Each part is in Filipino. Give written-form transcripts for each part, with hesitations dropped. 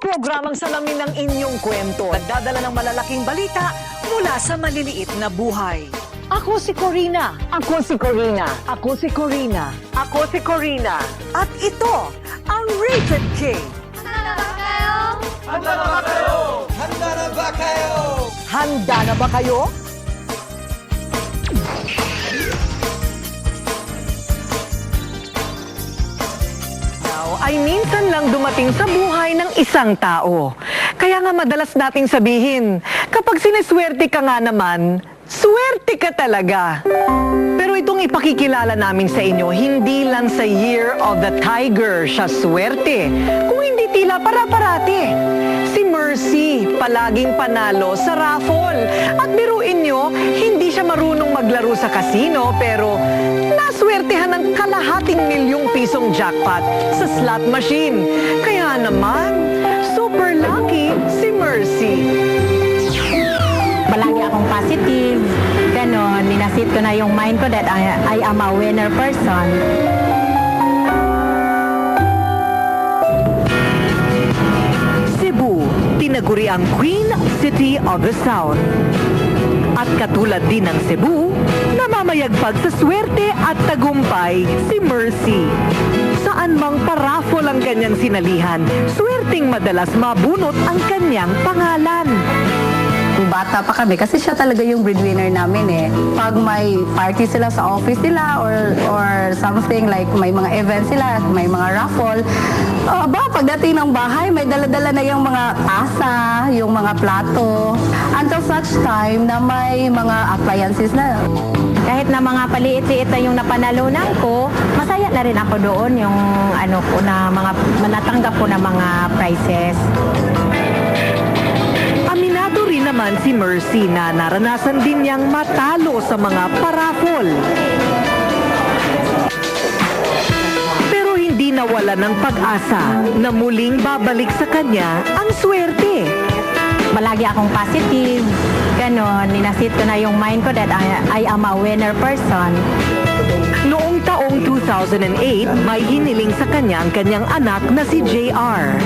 Programang salamin ng inyong kwento. Nagdadala ng malalaking balita mula sa maliliit na buhay. Ako si Corina. Ako si Corina. Ako si Corina. Ako si Corina. At ito ang Rated K. Handa na ba kayo? Handa na ba kayo? Handa na ba kayo? Ay minsan lang dumating sa buhay ng isang tao. Kaya nga madalas nating sabihin, kapag sineswerte ka nga naman, swerte ka talaga. Pero itong ipakikilala namin sa inyo, hindi lang sa Year of the Tiger siya swerte, kung hindi tila para-parati. Si Mercy, palaging panalo sa raffle. At biruin nyo, hindi siya marunong maglaro sa casino, pero naswertehan ng kalahating milyong pisong jackpot sa slot machine. Kaya naman, super lucky si Mercy. Palagi akong positive, ganon, minasit ko na yung mind ko that I am a winner person. Cebu, tinaguri ang Queen City of the South. At katulad din ng Cebu, namamayagpag sa swerte at tagumpay si Mercy. Saan mang paraffol ang kanyang sinalihan, swerteng madalas mabunot ang kanyang pangalan. Bata pa kami kasi siya talaga yung breadwinner namin eh. Pag may party sila sa office nila or something like may mga events sila, may mga raffle, pagdating ng bahay, may dala-dala na yung mga tasa, yung mga plato. Until such time na may mga appliances na. Kahit na mga paliit-liit na yung napanalunan ko, masaya na rin ako doon yung ano ko na mga natanggap ko na mga prizes. Aminado rin naman si Mercy na naranasan din niyang matalo sa mga paraffol. Pero hindi nawala ng pag-asa na muling babalik sa kanya ang swerte. Palagi akong positive, ganon, ninasit ko na yung mind ko that I am a winner person. Noong taong 2008, may hiniling sa kanya ang kanyang anak na si JR.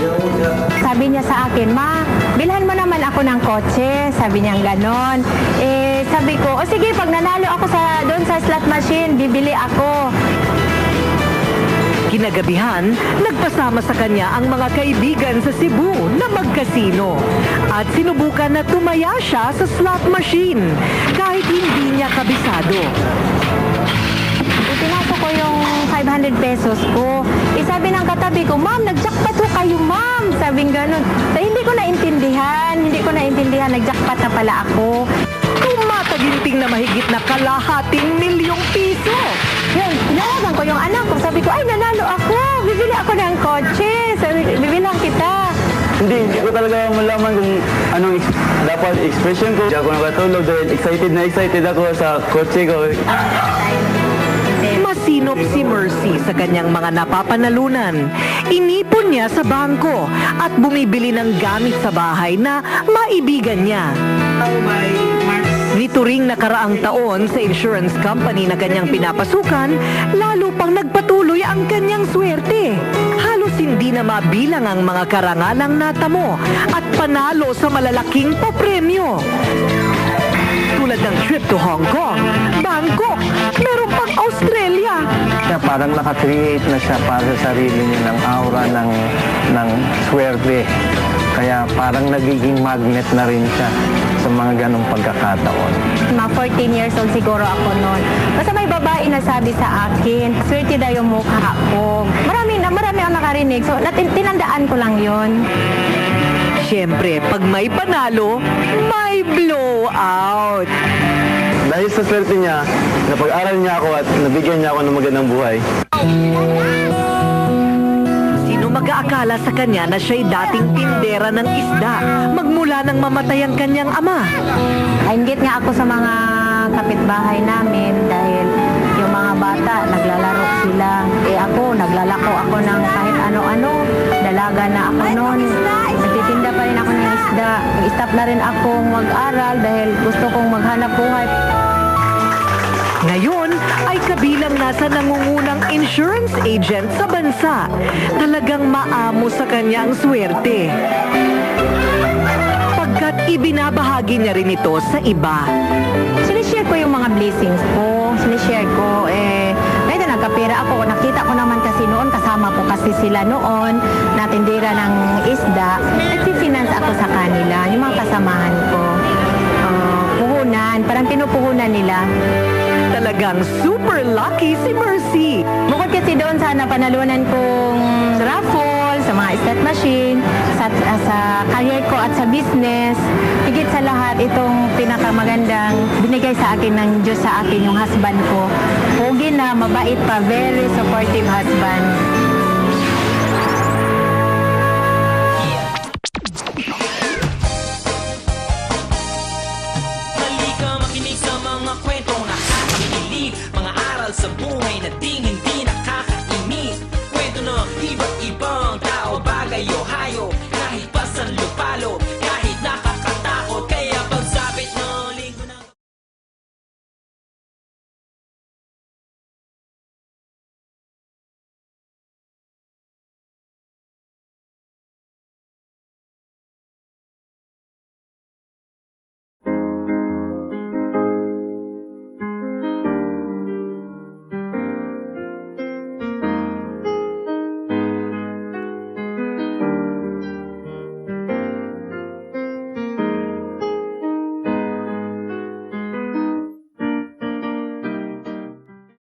Sabi niya sa akin, "Ma, bilhan mo naman ako ng kotse." Sabi niya ganon. Sabi ko, "O sige, pag nanalo ako doon sa slot machine, bibili ako." Kinagabihan, nagpasama sa kanya ang mga kaibigan sa Cebu na magkasino. At sinubukan na tumaya siya sa slot machine kahit hindi niya kabisado. Pinasok ko yung 500 pesos ko. Sabi ng katabi ko, "Ma'am, nag-jackpot ho kayo, ma'am." Sabing ganun. Hindi ko naintindihan, nag-jackpot na pala ako. Kumataginting na mahigit na kalahating milyong piso. Yun, inalagan ko yung anak ko. Sabi ko, "Ay, nanalo ako. Bibili ako ng kotse." Sabi, "Bibilang kita." Hindi ko talaga malaman kung anong dapat expression ko. Hindi ako nakatulog dahil excited ako sa kotse ko. Masinop si Mercy sa kanyang mga napapanalunan. Inipon niya sa bangko at bumibili ng gamit sa bahay na maibigan niya. Nituring nakaraang taon sa insurance company na kanyang pinapasukan, lalo pang nagpatuloy ang kanyang swerte. Halos hindi na mabilang ang mga karangalang natamo at panalo sa malalaking papremyo. Tulad ng trip to Hong Kong, Bangkok, meron pang Australia. Kaya parang naka-create na siya para sa sarili niya ng aura ng swerte. Kaya parang nagiging magnet na rin siya sa mga ganong pagkakataon. Mga 14 years old siguro ako noon. Basta may babae na sabi sa akin, swerte daw yung mukha ko. Marami ang nakarinig. So, tinandaan ko lang yon. Siyempre, pag may panalo, may blowout. Dahil sa swerte niya, napag-aral niya ako at nabigyan niya ako ng magandang buhay. Sino mag-aakala sa kanya na siya'y dating tindera ng isda magmula nang mamatay ang kanyang ama? Nainggit nga ako sa mga kapitbahay namin dahil yung mga bata, naglalaro sila. Ako, naglalako ako ng kahit ano-ano. Dalaga na ako noon. Nagtitinda pa rin ako ng isda. Nag-stop na rin akong mag-aral dahil gusto kong maghanap buhay. Ngayon, ay kabilang na sa nangungunang insurance agent sa bansa. Talagang maamo sa kanya ang swerte. Pagkat ibinabahagi niya rin ito sa iba. Sinishare ko yung mga blessings ko. Sinishare ko, kahit na nagkapera ako, nakita ko naman kasi noon, kasama ko kasi sila noon, natindira ng isda, nagsifinance ako sa kanila, yung mga kasamahan ko. Puhunan, parang pinupuhunan nila. Talagang super lucky si Mercy. Bukod kasi doon sa napanalunan kong raffle, sa mga slot machine, sa career ko at sa business, higit sa lahat, itong pinakamagandang binigay sa akin ng Diyos sa akin, yung husband ko. Pogi na, mabait pa, very supportive husband.